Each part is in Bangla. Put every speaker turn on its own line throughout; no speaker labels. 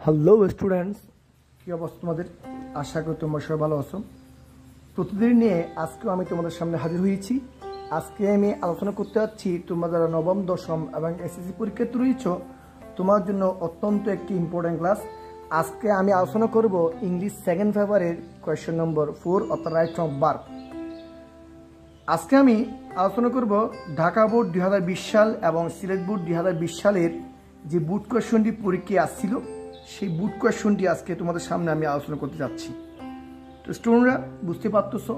হ্যালো স্টুডেন্টস, কী অবস্থা তোমাদের? আশা করি তোমরা সবাই ভালো আছো। প্রতিদিন নিয়ে আজকেও আমি তোমাদের সামনে হাজির হয়েছি। আজকে আমি আলোচনা করতে যাচ্ছি তোমরা যারা নবম, দশম এবং এসএসসি পরীক্ষাতে রয়েছ তোমার জন্য অত্যন্ত একটি ইম্পর্টেন্ট ক্লাস। আজকে আমি আলোচনা করব ইংলিশ সেকেন্ড পেপারের কোয়েশ্চেন নম্বর 4 অর্থাৎ রাইট ফ্রম ভার্ব। আজকে আমি আলোচনা করব ঢাকা বোর্ড 2020 সাল এবং সিলেট বোর্ড 2020 সালের যে বোর্ড কোয়েশ্চনটি পরীক্ষায় আসছিল সেই বোর্ড কোয়েশ্চনটি আজকে তোমাদের সামনে আমি আলোচনা করতে যাচ্ছি। তো স্টুডেন্টরা বুঝতে পারতেছো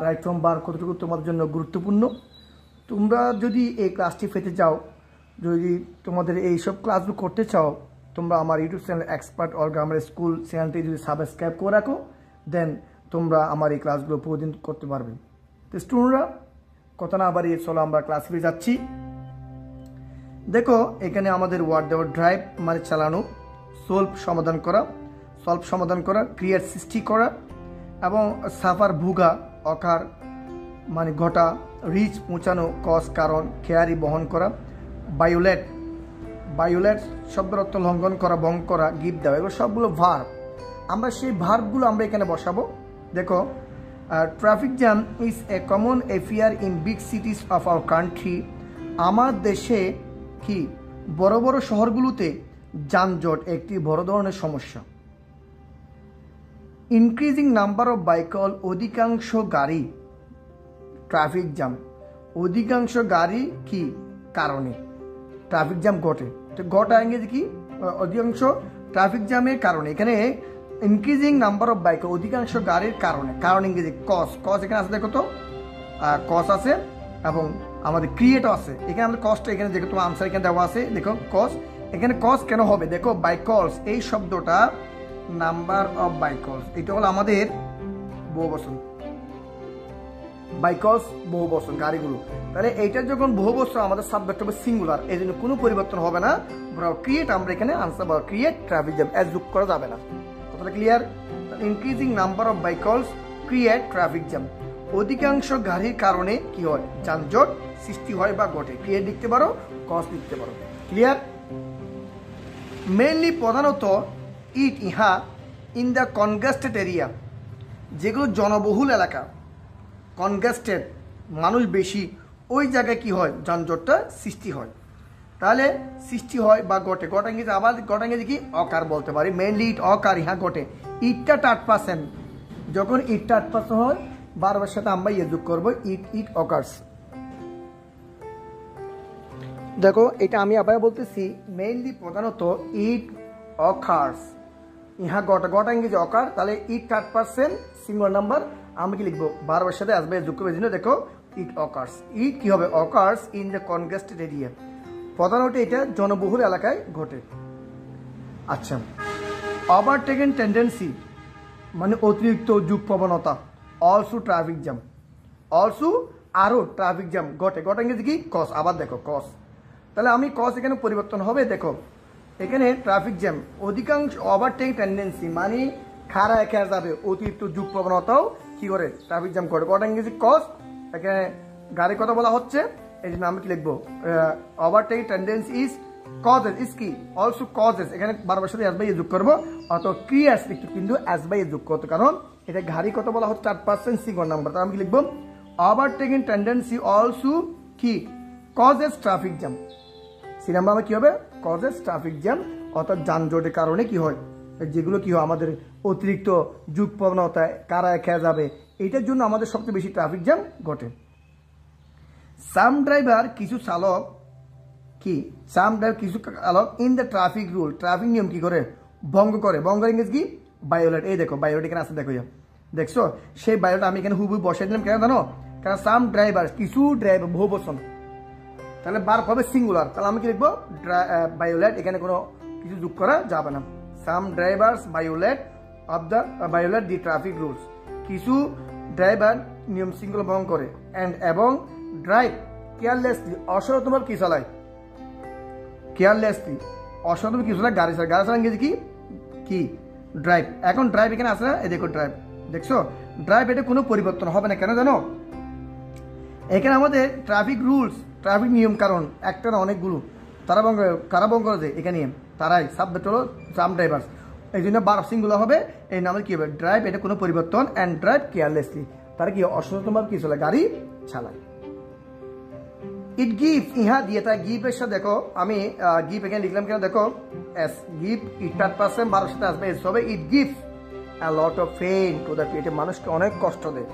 রাইট ফ্রম ভার্ব কতটুকু তোমাদের জন্য গুরুত্বপূর্ণ। তোমরা যদি এই ক্লাসটি পেতে চাও, যদি তোমাদের এইসব ক্লাসগুলো করতে চাও, তোমরা আমার YouTube channel expert all grammar school চ্যানেলটি যদি সাবস্ক্রাইব করে রাখো, দেন তোমরা আমার এই ক্লাসগুলো প্রতিদিন করতে পারবে। তো স্টুডেন্টরা কথা না বাড়িয়ে চলো আমরা ক্লাস পেয়ে যাচ্ছি। দেখো এখানে আমাদের ওয়ার্ড দেওয়া ড্রাইভ মানে চালানো, সলভ সমাধান করা, ক্রিয়েট সৃষ্টি করা, এবং সাফার ভুগা অকার মানে ঘটা, রিচ পৌঁছানো, কজ কারণ, খেয়ারি বহন করা, বায়োলেট শব্দের অর্থ লঙ্ঘন করা, ভঙ্গ করা, গিফট দেওয়া, এগুলো সবগুলো ভার্ব। আমরা সেই ভার্বগুলো আমরা এখানে বসাবো। দেখো traffic jam is a common affair in big সিটিজ of our country. আমার দেশে কি বড় বড় শহরগুলোতে যানজট একটি বড় ধরনের সমস্যা। ইনক্রিজিং নাম্বার অফ বাইকল, অধিকাংশ গাড়ি, ট্রাফিক জ্যাম, অধিকাংশ গাড়ি কি কারণে ট্রাফিক জ্যাম ঘটে। তো ঘটা ইংরেজি কি? অধিকাংশ ট্রাফিক জ্যামের কারণে। এখানে ইনক্রিজিং নাম্বার অফ বাইক, অধিকাংশ গাড়ির কারণে, কারণ ইংরেজি কজ এখানে আছে। দেখো তো কজ আছে এবং আমাদের ক্রিয়েটও আছে। এখানে আমাদের কজটা এখানে দেখো, তোমার আনসার এখানে দেওয়া আছে। দেখো কজ, এখানে কজ কেন হবে? দেখো বাইকলস এই শব্দটা নাম্বার অফ বাইকলস, এটা হলো আমাদের বহুবচন। বাইকলস বহুবচন গাড়িগুলো। তাহলে এইটার যখন বহুবচন আমাদের সাবজেক্ট হবে সিঙ্গুলার, এই জন্য কোনো পরিবর্তন হবে না। ক্রিয়েট আমরা এখানে আনসার বা ক্রিয়েট ট্রাফিক জ্যাম এস যোগ করা যাবে না। কথাটা clear? Increasing number of vehicles create traffic jam, অধিকাংশ গাড়ির কারণে কি হয়? যানজট সৃষ্টি হয় বা ঘটে। ক্রিয়েট লিখতে পারো, কজ লিখতে পারো। ক্লিয়ার? মেইনলি প্রধানত ইহা ইন দ্য কনগেস্টেড এরিয়া, যেগুলো জনবহুল এলাকা, কনগেস্টেড মানুষ বেশি, ওই জায়গায় কি হয়? যানজটটা সৃষ্টি হয়। তাহলে সৃষ্টি হয় বা ঘটে, ঘটা ইংরেজি আবার ঘটা ইংরেজি কি? অকার বলতে পারি। মেইনলি ইট অকার, ইহা ঘটে। ইটটা 8%, যখন ইটটা 8% হয় বারবার সাথে আমরা যোগ করবো, ইট অকার্স। দেখো এটা আমি আবার বলতেছি, মেইনলি প্রধানত ইট অকার্স, ইহা গটা ইংরেজি অকার। তাহলে ইট 8% সিঙ্গল নাম্বার, আমি কি লিখবো? বারবার সাথে আসবে যোগ করবে। দেখো ইট অকার্স, ইট কি হবে? অকার্স ইন দ্য কনগেস্টেড এরিয়া, প্রধানত এটা জনবহুল এলাকায় ঘটে। আচ্ছা, ওভারটেকেন টেন্ডেন্সি মানে অতিরিক্ত যুগ প্রবণতা, অলসো ট্রাফিক জ্যাম, অলসো আরও ট্রাফিক জ্যাম ঘটে। ঘটে ইংরেজি কি? কজ। আবার দেখো কজ, তাহলে আমি কজ এখানে পরিবর্তন হবে। দেখো এখানে ট্রাফিক জ্যাম, অধিকাংশ ওভারটেক টেন্ডেন্সি মানে খাড়া একা যাবে, অতিরিক্ত যুগ প্রবণতাও কি করে? ট্রাফিক জ্যাম ঘটে। ঘটে ইংরেজি কজ। এখানে গাড়ির কথা বলা হচ্ছে, এই জন্য আমি কি লিখবো? Overtake tendency is causes, is কি? Also causes. এখানে বারবার সাথে এস বাই যোগ করবো, অথবা ক্রিয়াস লিখতে কিন্তু এস বাই যোগ করতে, কারণ এটা গাড়ি কথা বলা হচ্ছে 8% সিঙ্গল নাম্বার। তাহলে আমি কি লিখবো? ওভারটেকিং টেন্ডেন্সি অলসো কি? Causes traffic jam. C number আমার কি হবে? কজেস ট্রাফিক জ্যাম, অর্থাৎ যানজটের কারণে কি হয়? যেগুলো কি হয় আমাদের অতিরিক্ত যুগ প্রবণতায় কারা খেয়ে যাবে, এইটার জন্য আমাদের সবচেয়ে বেশি ট্রাফিক জ্যাম ঘটে। সাম ড্রাইভার কিছু চালক কি? সাম ড্রাইভার কিছু চালক in the traffic rule, traffic নিয়ম কি করে? ভঙ্গ করে। ভঙ্গ ইংরেজি কি? বায়োলেট। এই দেখো বায়োলেট এখানে আছে, দেখো দেখছো সেই বায়োলেট আমি এখানে হুবহু বসাই দিলাম। কেন জানো? কারণ সাম ড্রাইভার কিছু ড্রাইভার বহুবচন, তাহলে বার হবে সিঙ্গুলার। তাহলে আমি কি লিখবো? বায়োলেট, এখানে কোনো কিছু যোগ করা যাবে না। সাম ড্রাইভার্স বায়োলেট দি ট্রাফিক রুলস, কিছু ড্রাইভার নিয়ম শৃঙ্খলা ভঙ্গ করে। এবং ড্রাইভ কেয়ারলেসলি, অসচেতনভাবে কি চালায়? কেয়ারলেসলি অসচেতনভাবে কি চালায়? গাড়ি চালায়। গাড়ি চালায় ইংরেজি কি? কি? ড্রাইভ। এখন ড্রাইভ এখানে আসে না, এই দেখো ড্রাইভ, দেখছো ড্রাইভ, এটা কোনো পরিবর্তন হবে না। কেন জানো? এখানে আমাদের ট্রাফিক রুলস, ট্রাফিক নিয়ম কারণ একটা না অনেকগুলো, কারা বহন করে যে এখানে তারাই, সাবজেক্ট হলো ট্রাম ড্রাইভার্স, এই জন্য ভার্ব সিঙ্গুলার হবে। এই নামে কি হবে? ড্রাইভ, এটা কোনো পরিবর্তন, অ্যান্ড ড্রাইভ কেয়ারলেসলি, তারা কি অসচেতনভাবে কি চলে, গাড়ি চালায়। ইট গিভ, ইহা দিয়ে থাকে, গিভ এর সাথে দেখো আমি গিভ এখানে লিখলাম কেন দেখো, S give it third person ভার্বের সাথে আসবে এস হবে। ইট give a lot of pain to the people, মানুষকে অনেক কষ্ট দেয়।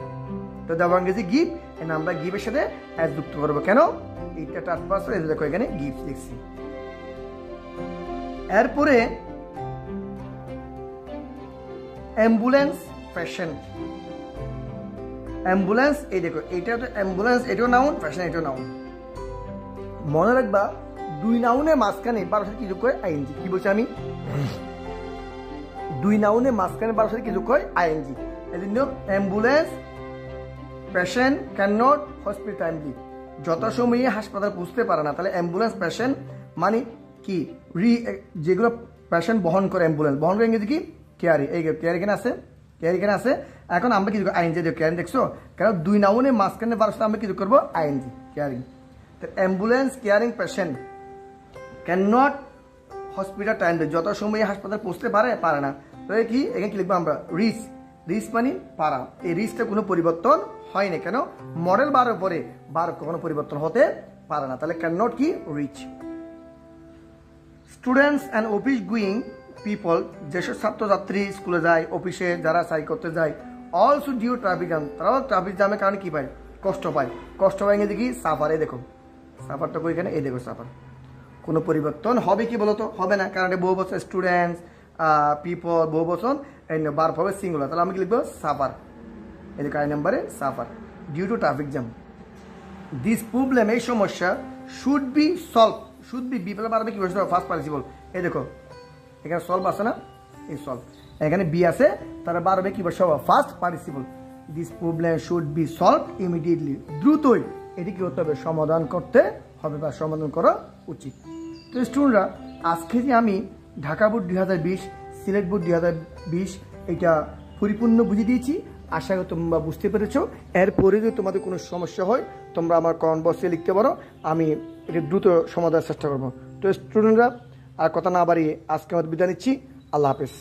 তো দেবো ইংরেজি গিভ, এন্ড আমরা গিভের সাথে অ্যাস যুক্ত করবো কেন, এটা থার্ড পারসন, এই দেখো এখানে গিভ লিখছি। এরপরে অ্যাম্বুলেন্স পেশেন্ট, অ্যাম্বুলেন্স, এই দেখো এটা তো অ্যাম্বুলেন্স, এটাও নাউন, পেশেন্ট এটাও নাউন। মনে রাখবা দুই নাউনের মাঝখানে বারোর সাথে কি যোগ করে? আইএনজি। কি বলছি আমি? দুই নাউনের মাঝখানে বারোর সাথে কি যোগ করে? আইএনজি। এই জন্য ambulance patient can not hospital timely, যত সময়ে হাসপাতাল পৌঁছতে পারে না, তাহলে অ্যাম্বুলেন্স পেশেন্ট মানে কি, যেগুলো পেশেন্ট বহন করে, অ্যাম্বুলেন্স বহন করে ইংরেজি কি? কেয়ারি। এই কেয়ারি এখানে আছে, কেয়ারি এখানে আছে। এখন আমরা কি আইএনজি দেবো, কেয়ারি দেখছো, কারণ দুই নাউনের মাঝখানে বারোর সাথে আমরা কি যোগ করবো? ING, caring. Ambulance caring patient can not hospital time, যত সময়ে হাসপাতাল পৌঁছতে পারে না। তো কি এখানে কি লিখবো আমরা? রিচ, রিচ মানে পারা। এই রিচটা কোনো পরিবর্তন হয় না, কেন? মডেল বারের পরে বার কোনো পরিবর্তন হতে পারে না, তাহলে ক্যান নট কি? Reach. Students and office going people, যেসব ছাত্রছাত্রী স্কুলে যায়, অফিসে যারা চাই করতে যায়, অলসো ডিউ ট্রাফিক জ্যাম, তারাও ট্রাফিক জ্যামের কারণে কি পায়? কষ্ট পায়। কষ্ট পায় ইংরেজি কি? সাফার। এই দেখো সাফারটা কই এখানে, এই দেখো সাফার। কোনো পরিবর্তন হবে কি বলতো? হবে না, কারণ বহু বছর স্টুডেন্টস পিপল বহু বছর বার হবে সিঙ্গুলার, তাহলে আমি কি লিখবো? সাফার। এই দেখো আই নাম্বারে suffer due to traffic jam. This problem, এই সমস্যা, should be solve, should be বিপদে পারবে কি বলছে? First participle. এই দেখো এখানে সলভ আছে না, এই সলভ, এখানে বি আছে, তারা বারবে কি বলছে? First participle. This problem should be solve immediately, দ্রুতই এটি কি করতে হবে? সমাধান করতে হবে বা সমাধান করা উচিত। তো স্টুডেন্টরা, আজকে যে আমি ঢাকা বোর্ড 2020, সিলেট বোর্ড 2020 এটা পরিপূর্ণ বুঝিয়ে দিয়েছি, আশা করি তোমরা বুঝতে পেরেছো। এরপরে যদি তোমাদের কোনো সমস্যা হয় তোমরা আমার কমেন্ট বক্সে লিখতে পারো, আমি এটা দ্রুত সমাধানের চেষ্টা করবো। তো স্টুডেন্টরা, আর কথা না বাড়িয়ে আজকে আমাদের বিদায় নিচ্ছি। আল্লাহ হাফেজ।